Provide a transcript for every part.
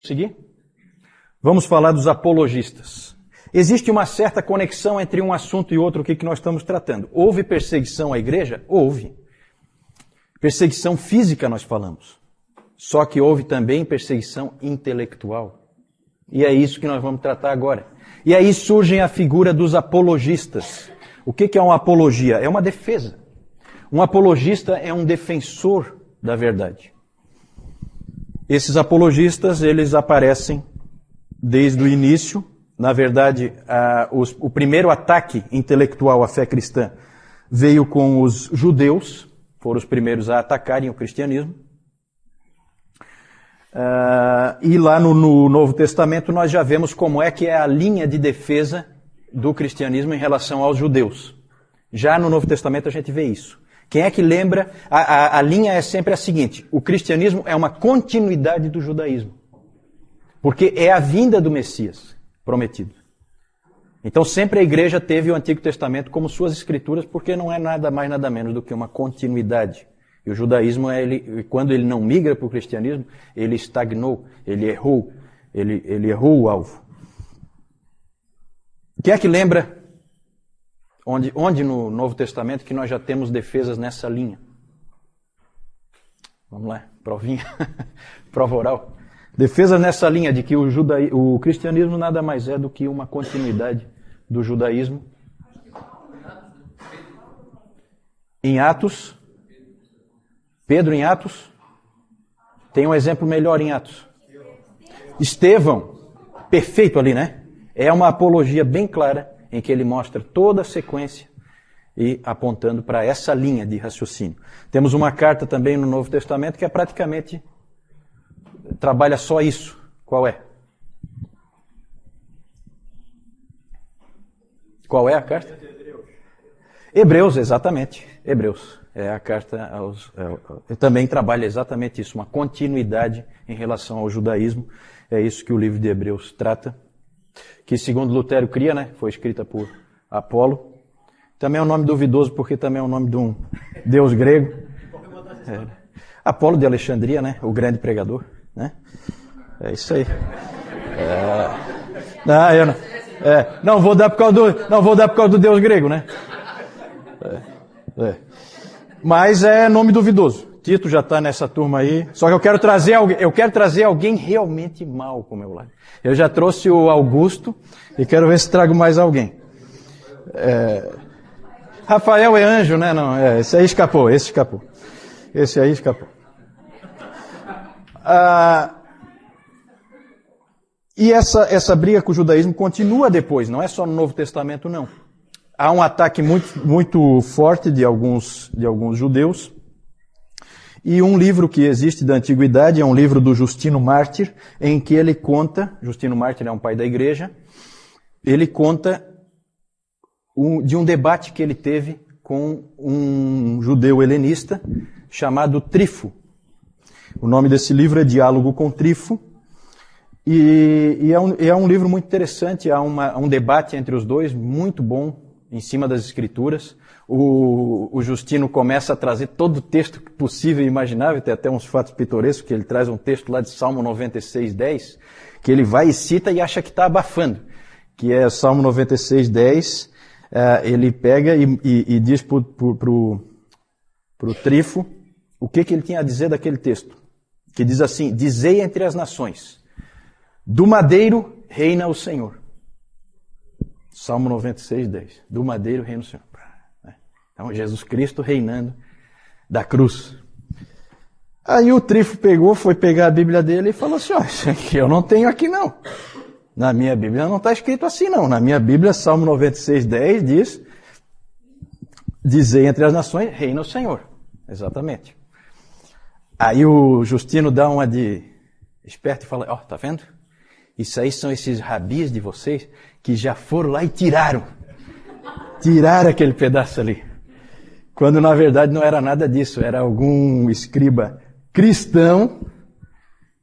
Seguir? Vamos falar dos apologistas. Existe uma certa conexão entre um assunto e outro, o que nós estamos tratando. Houve perseguição à igreja? Houve. Perseguição física nós falamos. Só que houve também perseguição intelectual. E é isso que nós vamos tratar agora. E aí surge a figura dos apologistas. O que é uma apologia? É uma defesa. Um apologista é um defensor da verdade. Esses apologistas, eles aparecem desde o início. Na verdade, o primeiro ataque intelectual à fé cristã veio com os judeus, foram os primeiros a atacarem o cristianismo. E lá no Novo Testamento nós já vemos como é que é a linha de defesa do cristianismo em relação aos judeus. Já no Novo Testamento a gente vê isso. Quem é que lembra? A linha é sempre a seguinte: o cristianismo é uma continuidade do judaísmo. Porque é a vinda do Messias prometido. Então sempre a igreja teve o Antigo Testamento como suas escrituras, porque não é nada mais nada menos do que uma continuidade. E o judaísmo, quando ele não migra para o cristianismo, ele estagnou, ele errou o alvo. Quem é que lembra onde no Novo Testamento que nós já temos defesas nessa linha? Vamos lá, provinha, prova oral. Defesas nessa linha de que o cristianismo nada mais é do que uma continuidade do judaísmo. Em Atos, Pedro em Atos, tem um exemplo melhor em Atos. Estevão, perfeito ali, né? É uma apologia bem clara em que ele mostra toda a sequência e apontando para essa linha de raciocínio. Temos uma carta também no Novo Testamento que é praticamente trabalha só isso. Qual é? Qual é a carta? Hebreus, exatamente. Hebreus. É a carta aos... também trabalha exatamente isso, uma continuidade em relação ao judaísmo. É isso que o livro de Hebreus trata. Que, segundo Lutero cria, né? Foi escrita por Apolo. Também é um nome duvidoso, porque também é o nome de um deus grego. Apolo de Alexandria, né? O grande pregador. Né? É isso aí. Não vou dar por causa do deus grego, né? Mas é nome duvidoso. Tito já está nessa turma aí. Só que eu quero trazer alguém realmente mau para o meu lado. Eu já trouxe o Augusto e quero ver se trago mais alguém. Rafael é anjo, né? Não, esse aí escapou. Esse aí escapou. E essa briga com o judaísmo continua depois, não é só no Novo Testamento, não. Há um ataque muito, muito forte de alguns judeus. E um livro que existe da antiguidade é um livro do Justino Mártir, em que ele conta, Justino Mártir é um pai da igreja, ele conta de um debate que ele teve com um judeu helenista chamado Trifo. O nome desse livro é Diálogo com Trifo. E é um livro muito interessante, há um debate entre os dois, muito bom, em cima das escrituras. O Justino começa a trazer todo o texto possível e imaginável, tem até uns fatos pitorescos, que ele traz um texto lá de Salmo 96:10, que ele vai e cita e acha que está abafando, que é Salmo 96:10, ele pega e diz pro Trifo o que ele tinha a dizer daquele texto, que diz assim: dizei entre as nações, do madeiro reina o Senhor. Salmo 96:10. Do madeiro reina o Senhor. Então, Jesus Cristo reinando da cruz. Aí o Trifo foi pegar a Bíblia dele e falou assim: isso aqui eu não tenho aqui não. Na minha Bíblia não está escrito assim não. Na minha Bíblia, Salmo 96:10 diz: dizei entre as nações, reina o Senhor. Exatamente. Aí o Justino dá uma de esperto e fala: tá vendo? Isso aí são esses rabis de vocês que já foram lá e tiraram aquele pedaço ali. Quando na verdade não era nada disso, era algum escriba cristão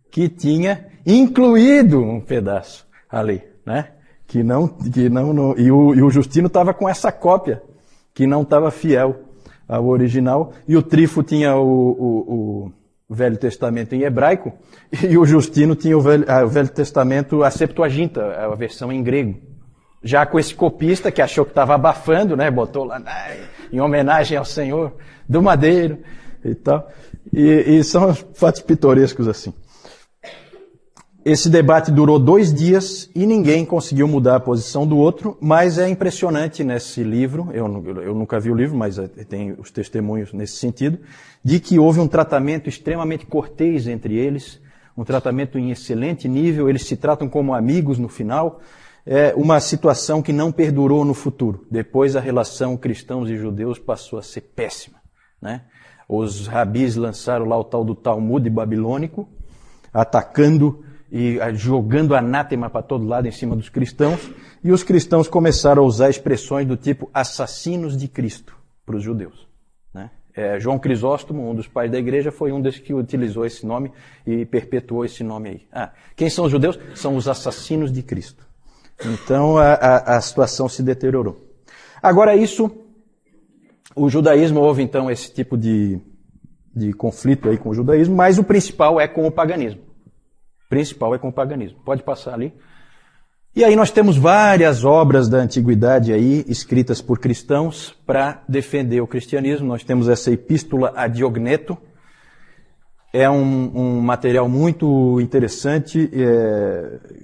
que tinha incluído um pedaço ali, né? E o Justino estava com essa cópia que não estava fiel ao original, e o Trifo tinha Velho Testamento em hebraico, e o Justino tinha o Velho Testamento, a Septuaginta, a versão em grego. Já com esse copista que achou que estava abafando, né, botou lá em homenagem ao Senhor, do madeiro e tal. E são fatos pitorescos assim. Esse debate durou 2 dias e ninguém conseguiu mudar a posição do outro, mas é impressionante nesse livro, eu nunca vi o livro, mas tem os testemunhos nesse sentido, de que houve um tratamento extremamente cortês entre eles, um tratamento em excelente nível, eles se tratam como amigos no final, é uma situação que não perdurou no futuro. Depois a relação cristãos e judeus passou a ser péssima, né? Os rabis lançaram lá o tal do Talmud babilônico, atacando e jogando anátema para todo lado em cima dos cristãos, e os cristãos começaram a usar expressões do tipo assassinos de Cristo para os judeus, né? João Crisóstomo, um dos pais da igreja, foi um desses que utilizou esse nome e perpetuou esse nome aí. Quem são os judeus? São os assassinos de Cristo. Então a situação se deteriorou. Agora o judaísmo, houve então esse tipo de conflito aí com o judaísmo, mas o principal é com o paganismo. Pode passar ali. E aí nós temos várias obras da antiguidade aí, escritas por cristãos, para defender o cristianismo. Nós temos essa Epístola a Diogneto. É um material muito interessante,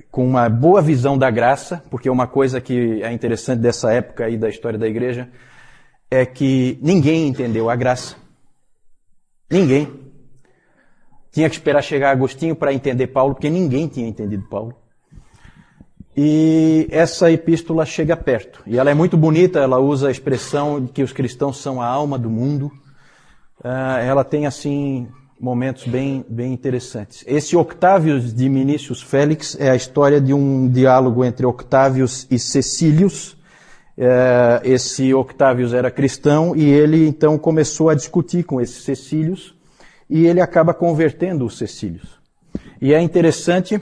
com uma boa visão da graça, porque uma coisa que é interessante dessa época aí da história da igreja é que ninguém entendeu a graça. Ninguém. Tinha que esperar chegar Agostinho para entender Paulo, porque ninguém tinha entendido Paulo. E essa epístola chega perto. E ela é muito bonita, ela usa a expressão de que os cristãos são a alma do mundo. Ela tem, assim, momentos bem interessantes. Esse Octávios de Minícius Félix é a história de um diálogo entre Octávios e Cecílius. Esse Octávios era cristão e ele, então, começou a discutir com esse Cecílius. E ele acaba convertendo os Cecílios. E é interessante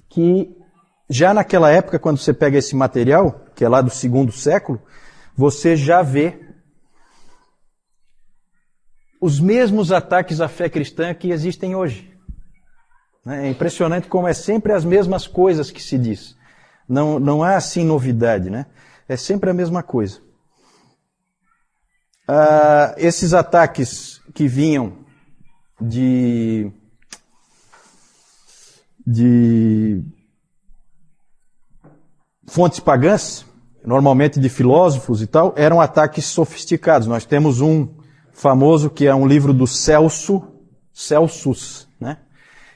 que já naquela época, quando você pega esse material, que é lá do 2º século, você já vê os mesmos ataques à fé cristã que existem hoje. É impressionante como é sempre as mesmas coisas que se diz. Não há assim novidade, né? É sempre a mesma coisa. Esses ataques que vinham de fontes pagãs, normalmente de filósofos e tal, eram ataques sofisticados. Nós temos um famoso que é um livro do Celsus, né?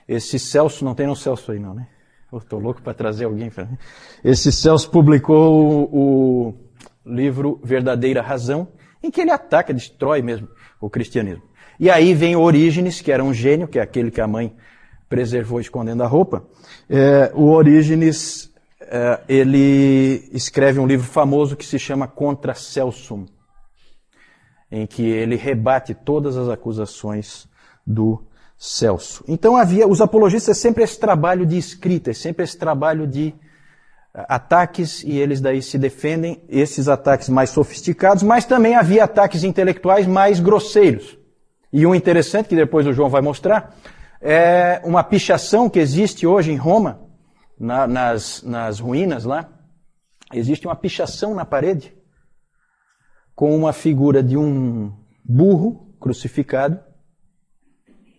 Esse Celso, não tem no Celso aí não, né? Estou louco para trazer alguém para mim. Esse Celso publicou o livro Verdadeira Razão, em que ele ataca, destrói mesmo o cristianismo. E aí vem Orígenes, que era um gênio, que é aquele que a mãe preservou escondendo a roupa. O Orígenes, ele escreve um livro famoso que se chama Contra Celsum, em que ele rebate todas as acusações do Celso. Então os apologistas sempre esse trabalho de escrita, sempre esse trabalho de ataques, e eles daí se defendem, esses ataques mais sofisticados, mas também havia ataques intelectuais mais grosseiros. E um interessante, que depois o João vai mostrar, é uma pichação que existe hoje em Roma, nas ruínas lá. Existe uma pichação na parede, com uma figura de um burro crucificado,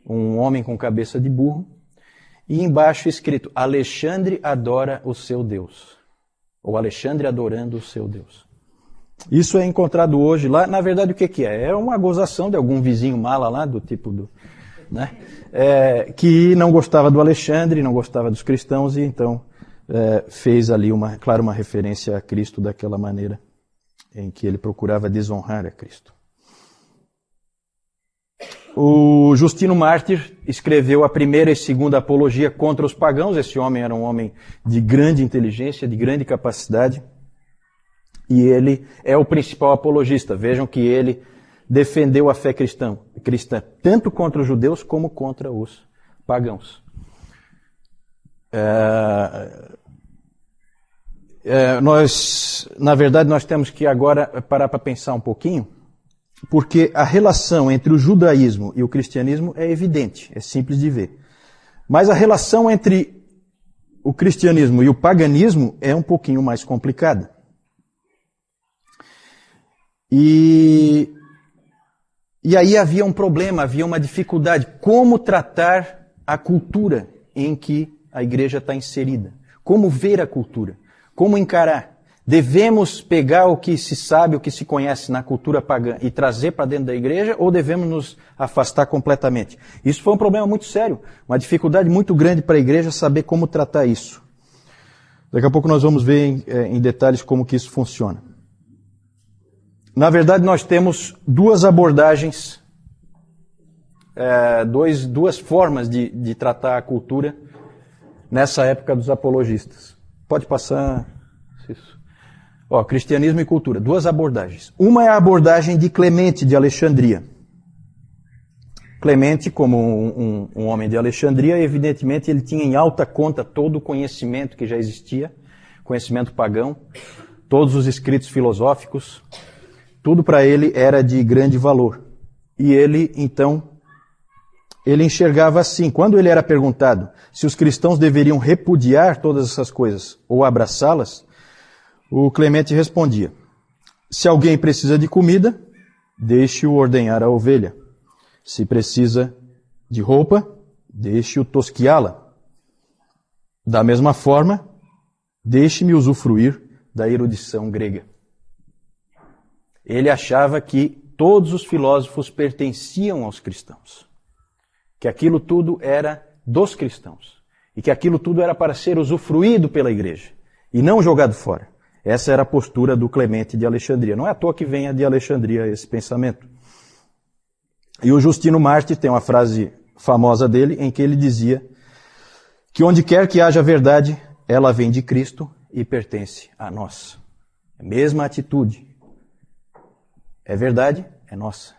um homem com cabeça de burro, e embaixo escrito, Alexandre adora o seu Deus. Ou Alexandre adorando o seu Deus. Isso é encontrado hoje lá. Na verdade, o que é? É uma gozação de algum vizinho mala lá, do tipo né? Que não gostava do Alexandre, não gostava dos cristãos, e então fez ali, claro, uma referência a Cristo daquela maneira, em que ele procurava desonrar a Cristo. O Justino Mártir escreveu a primeira e segunda apologia contra os pagãos. Esse homem era um homem de grande inteligência, de grande capacidade, e ele é o principal apologista. Vejam que ele defendeu a fé cristã tanto contra os judeus como contra os pagãos. Na verdade, nós temos que agora parar para pensar um pouquinho porque a relação entre o judaísmo e o cristianismo é evidente, é simples de ver. Mas a relação entre o cristianismo e o paganismo é um pouquinho mais complicada. E aí havia um problema, havia uma dificuldade. Como tratar a cultura em que a igreja está inserida? Como ver a cultura? Como encarar? Devemos pegar o que se sabe, o que se conhece na cultura pagã e trazer para dentro da igreja, ou devemos nos afastar completamente? Isso foi um problema muito sério, uma dificuldade muito grande para a igreja saber como tratar isso. Daqui a pouco nós vamos ver em detalhes como que isso funciona. Na verdade, nós temos duas abordagens, duas formas de tratar a cultura nessa época dos apologistas. Pode passar isso. Cristianismo e cultura, duas abordagens. Uma é a abordagem de Clemente de Alexandria. Clemente, como um homem de Alexandria, evidentemente ele tinha em alta conta todo o conhecimento que já existia, conhecimento pagão, todos os escritos filosóficos, tudo para ele era de grande valor. E ele, então, ele enxergava assim, quando ele era perguntado se os cristãos deveriam repudiar todas essas coisas ou abraçá-las, o Clemente respondia: se alguém precisa de comida, deixe-o ordenhar a ovelha. Se precisa de roupa, deixe-o tosquiá-la. Da mesma forma, deixe-me usufruir da erudição grega. Ele achava que todos os filósofos pertenciam aos cristãos, que aquilo tudo era dos cristãos, e que aquilo tudo era para ser usufruído pela igreja, e não jogado fora. Essa era a postura do Clemente de Alexandria. Não é à toa que venha de Alexandria esse pensamento. E o Justino Mártir tem uma frase famosa dele, em que ele dizia que onde quer que haja verdade, ela vem de Cristo e pertence a nós. A mesma atitude. É verdade? É nossa.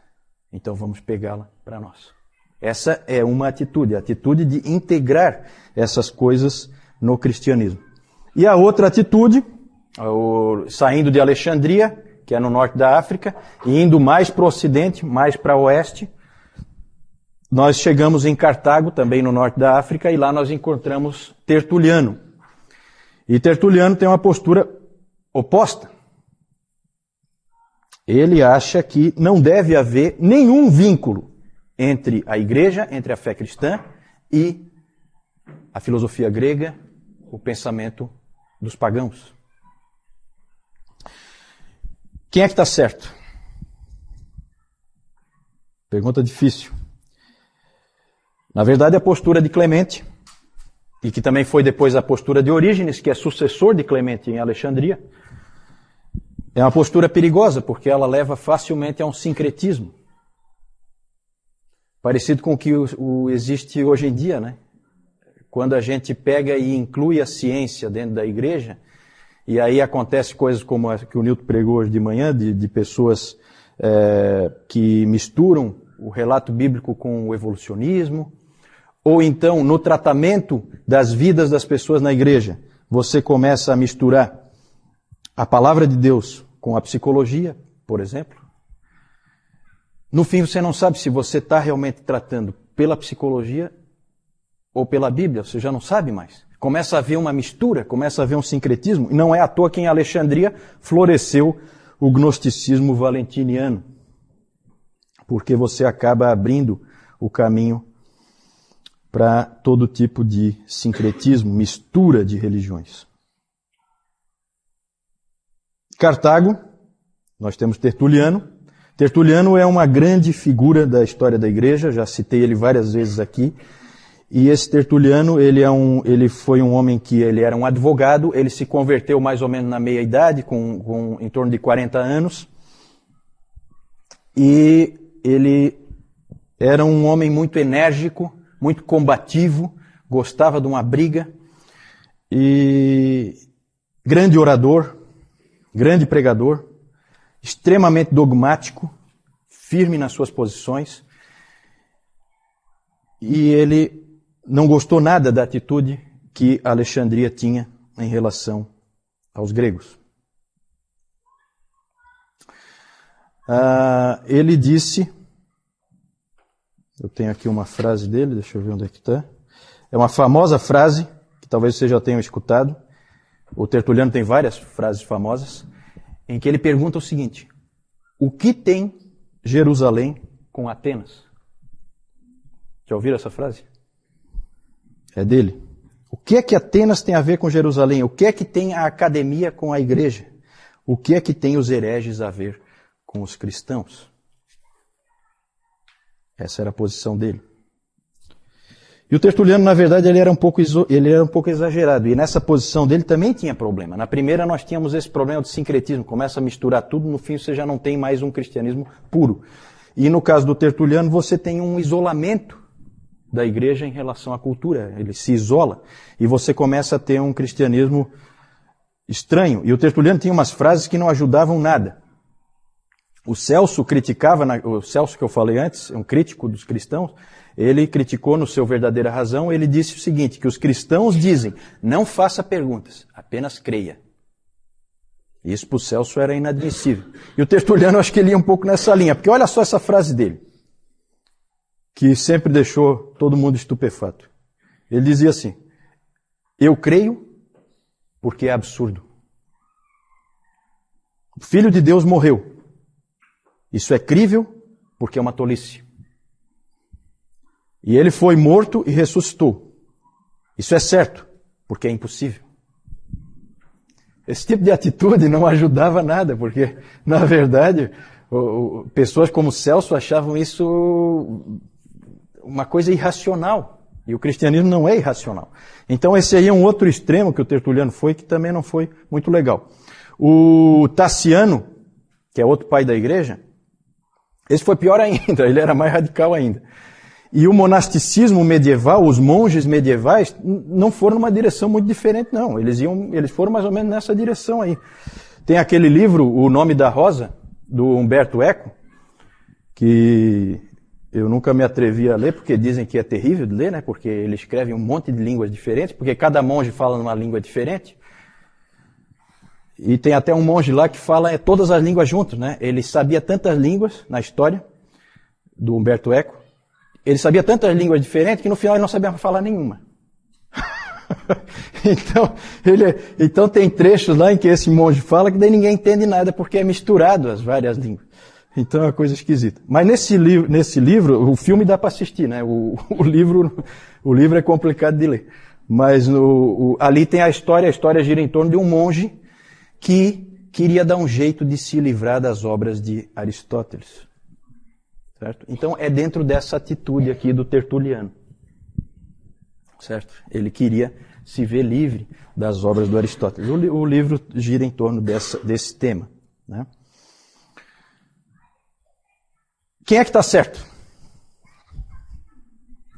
Então vamos pegá-la para nós. Essa é uma atitude, a atitude de integrar essas coisas no cristianismo. E a outra atitude, saindo de Alexandria, que é no norte da África, e indo mais para o ocidente, mais para o oeste, nós chegamos em Cartago, também no norte da África, e lá nós encontramos Tertuliano. E Tertuliano tem uma postura oposta. Ele acha que não deve haver nenhum vínculo entre a igreja, entre a fé cristã e a filosofia grega, o pensamento dos pagãos. Quem é que está certo? Pergunta difícil. Na verdade, a postura de Clemente, e que também foi depois a postura de Orígenes, que é sucessor de Clemente em Alexandria, é uma postura perigosa, porque ela leva facilmente a um sincretismo. Parecido com o que existe hoje em dia, né? Quando a gente pega e inclui a ciência dentro da igreja, e aí acontece coisas como a que o Nilton pregou hoje de manhã, de pessoas que misturam o relato bíblico com o evolucionismo, ou então no tratamento das vidas das pessoas na igreja, você começa a misturar a palavra de Deus com a psicologia, por exemplo. No fim você não sabe se você está realmente tratando pela psicologia ou pela Bíblia, você já não sabe mais. Começa a haver uma mistura, começa a haver um sincretismo, e não é à toa que em Alexandria floresceu o gnosticismo valentiniano, porque você acaba abrindo o caminho para todo tipo de sincretismo, mistura de religiões. Cartago, nós temos Tertuliano. Tertuliano é uma grande figura da história da igreja, já citei ele várias vezes aqui. E esse Tertuliano, ele foi um homem que ele era um advogado, ele se converteu mais ou menos na meia-idade, com em torno de 40 anos. E ele era um homem muito enérgico, muito combativo, gostava de uma briga, e grande orador, grande pregador, extremamente dogmático, firme nas suas posições, e ele não gostou nada da atitude que Alexandria tinha em relação aos gregos. ele disse, eu tenho aqui uma frase dele, deixa eu ver onde é que está. É uma famosa frase, que talvez vocês já tenham escutado. O Tertuliano tem várias frases famosas, em que ele pergunta o seguinte: o que tem Jerusalém com Atenas? Já ouviram essa frase? É dele. O que é que Atenas tem a ver com Jerusalém? O que é que tem a academia com a igreja? O que é que tem os hereges a ver com os cristãos? Essa era a posição dele. E o Tertuliano, na verdade, ele era um pouco exagerado. E nessa posição dele também tinha problema. Na primeira nós tínhamos esse problema do sincretismo. Começa a misturar tudo, no fim você já não tem mais um cristianismo puro. E no caso do Tertuliano, você tem um isolamento da igreja em relação à cultura. Ele se isola e você começa a ter um cristianismo estranho. E o Tertuliano tinha umas frases que não ajudavam nada. O Celso criticava, o Celso que eu falei antes, um crítico dos cristãos, ele criticou no seu Verdadeira Razão, ele disse o seguinte, que os cristãos dizem, não faça perguntas, apenas creia. Isso para o Celso era inadmissível. E o Tertuliano, acho que ele ia um pouco nessa linha, porque olha só essa frase dele, que sempre deixou todo mundo estupefato. Ele dizia assim, eu creio porque é absurdo. O Filho de Deus morreu. Isso é crível porque é uma tolice. E ele foi morto e ressuscitou. Isso é certo, porque é impossível. Esse tipo de atitude não ajudava nada, porque, na verdade, pessoas como Celso achavam isso uma coisa irracional. E o cristianismo não é irracional. Então esse aí é um outro extremo que o Tertuliano foi, que também não foi muito legal. O Tassiano, que é outro pai da igreja, esse foi pior ainda, ele era mais radical ainda. E o monasticismo medieval, os monges medievais, não foram numa direção muito diferente, não. Eles foram mais ou menos nessa direção aí. Tem aquele livro, O Nome da Rosa, do Umberto Eco, que eu nunca me atrevi a ler, porque dizem que é terrível de ler, né? Porque ele escreve um monte de línguas diferentes, porque cada monge fala numa língua diferente. E tem até um monge lá que fala todas as línguas juntos, né? Ele sabia tantas línguas na história do Umberto Eco. Ele sabia tantas línguas diferentes que no final ele não sabia falar nenhuma. Então tem trechos lá em que esse monge fala que daí ninguém entende nada porque é misturado as várias línguas. Então é uma coisa esquisita. Mas nesse livro, o filme dá para assistir, né? O livro é complicado de ler. Mas ali tem a história gira em torno de um monge que queria dar um jeito de se livrar das obras de Aristóteles. Certo? Então é dentro dessa atitude aqui do Tertuliano. Certo? Ele queria se ver livre das obras do Aristóteles. O livro gira em torno desse tema. Né? Quem é que está certo?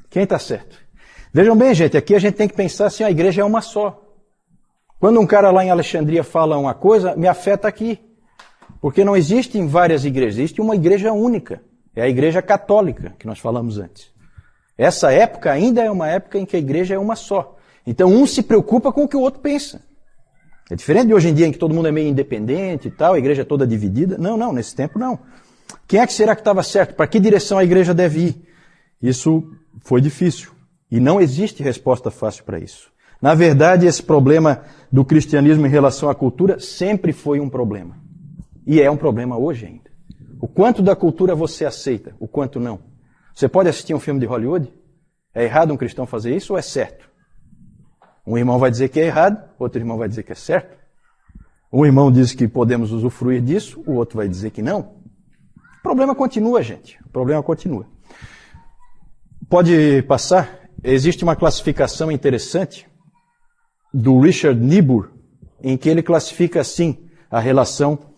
Quem está certo? Vejam bem, gente, aqui a gente tem que pensar assim, a igreja é uma só. Quando um cara lá em Alexandria fala uma coisa, me afeta aqui. Porque não existem várias igrejas, existe uma igreja única. É a igreja católica, que nós falamos antes. Essa época ainda é uma época em que a igreja é uma só. Então um se preocupa com o que o outro pensa. É diferente de hoje em dia em que todo mundo é meio independente e tal, a igreja é toda dividida. Não, nesse tempo não. Quem é que será que estava certo? Para que direção a igreja deve ir? Isso foi difícil. E não existe resposta fácil para isso. Na verdade, esse problema do cristianismo em relação à cultura sempre foi um problema. E é um problema hoje ainda. O quanto da cultura você aceita, o quanto não. Você pode assistir um filme de Hollywood? É errado um cristão fazer isso ou é certo? Um irmão vai dizer que é errado, outro irmão vai dizer que é certo. Um irmão diz que podemos usufruir disso, o outro vai dizer que não. O problema continua, gente. O problema continua. Pode passar? Existe uma classificação interessante do Richard Niebuhr, em que ele classifica assim a relação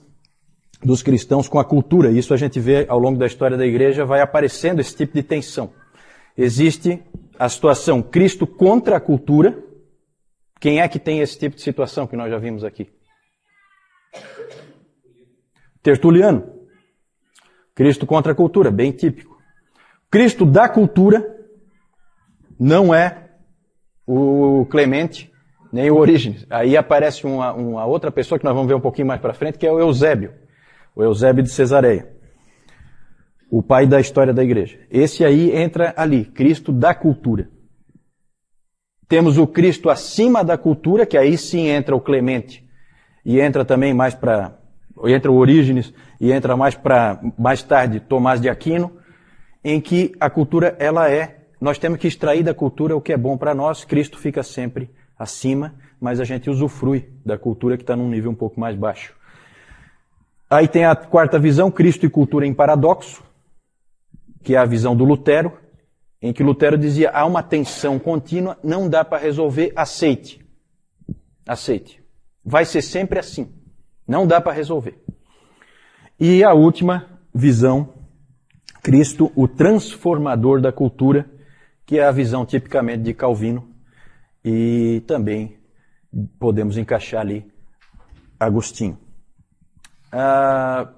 dos cristãos com a cultura. Isso a gente vê ao longo da história da igreja, vai aparecendo esse tipo de tensão. Existe a situação Cristo contra a cultura. Quem é que tem esse tipo de situação que nós já vimos aqui? Tertuliano. Cristo contra a cultura, bem típico. Cristo da cultura não é o Clemente, nem o Orígenes. Aí aparece uma outra pessoa que nós vamos ver um pouquinho mais para frente, que é o Eusébio. O Eusébio de Cesareia. O pai da história da igreja. Esse aí entra ali, Cristo da cultura. Temos o Cristo acima da cultura, que aí sim entra o Clemente, e entra também mais para... entra o Orígenes, e entra mais tarde, Tomás de Aquino, em que a cultura, nós temos que extrair da cultura o que é bom para nós, Cristo fica sempre acima, mas a gente usufrui da cultura que está num nível um pouco mais baixo. Aí tem a quarta visão, Cristo e cultura em paradoxo, que é a visão do Lutero, em que Lutero dizia, há uma tensão contínua, não dá para resolver, aceite. Aceite. Vai ser sempre assim. Não dá para resolver. E a última visão, Cristo, o transformador da cultura, que é a visão tipicamente de Calvino, e também podemos encaixar ali Agostinho.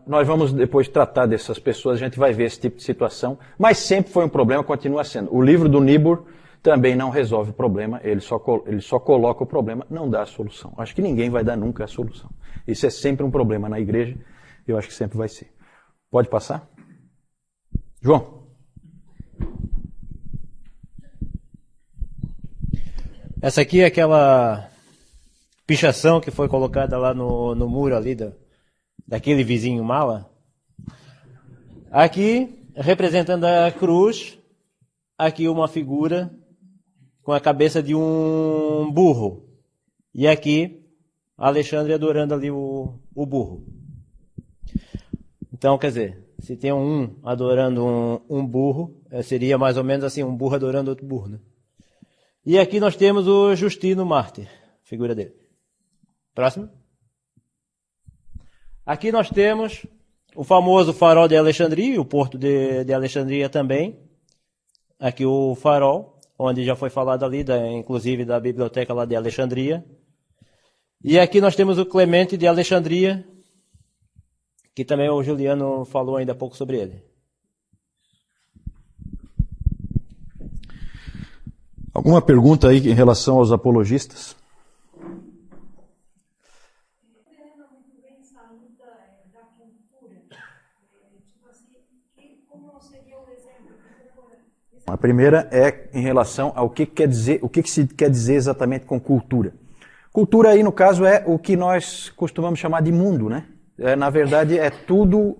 Nós vamos depois tratar dessas pessoas, a gente vai ver esse tipo de situação, mas sempre foi um problema, continua sendo. O livro do Niebuhr também não resolve o problema, ele só coloca o problema, não dá a solução. Acho que ninguém vai dar nunca a solução. Isso é sempre um problema na igreja, eu acho que sempre vai ser. Pode passar? João. Essa aqui é aquela pichação que foi colocada lá no muro ali daquele vizinho mala. Aqui, representando a cruz, aqui uma figura com a cabeça de um burro. E aqui, Alexandre adorando ali o burro. Então, quer dizer, se tem um adorando um burro, seria mais ou menos assim, um burro adorando outro burro, né? E aqui nós temos o Justino Mártir, figura dele. Próximo. Aqui nós temos o famoso farol de Alexandria, o porto de Alexandria também. Aqui o farol, onde já foi falado ali, inclusive da biblioteca lá de Alexandria. E aqui nós temos o Clemente de Alexandria, que também o Juliano falou ainda há pouco sobre ele. Alguma pergunta aí em relação aos apologistas? A primeira é em relação ao que quer dizer, o que se quer dizer exatamente com cultura. Cultura aí, no caso, é o que nós costumamos chamar de mundo, né? Na verdade, é tudo,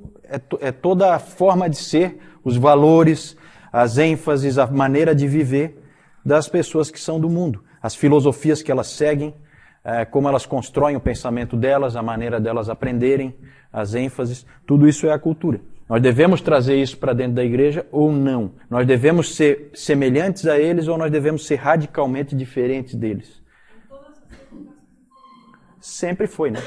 é toda a forma de ser, os valores, as ênfases, a maneira de viver das pessoas que são do mundo. As filosofias que elas seguem, como elas constroem o pensamento delas, a maneira delas aprenderem, as ênfases, tudo isso é a cultura. Nós devemos trazer isso para dentro da igreja ou não? Nós devemos ser semelhantes a eles ou nós devemos ser radicalmente diferentes deles? Sempre foi, né?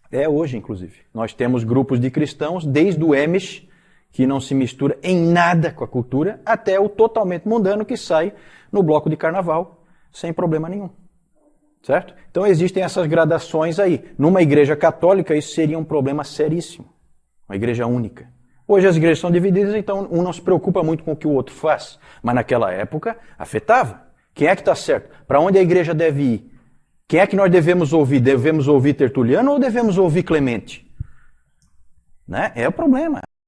É hoje, inclusive. Nós temos grupos de cristãos, desde o Amish, que não se mistura em nada com a cultura, até o totalmente mundano que sai no bloco de carnaval, sem problema nenhum. Certo? Então existem essas gradações aí. Numa igreja católica, isso seria um problema seríssimo. Uma igreja única. Hoje as igrejas são divididas, então um não se preocupa muito com o que o outro faz. Mas naquela época, afetava. Quem é que está certo? Para onde a igreja deve ir? Quem é que nós devemos ouvir? Devemos ouvir Tertuliano ou devemos ouvir Clemente? Né? É o problema.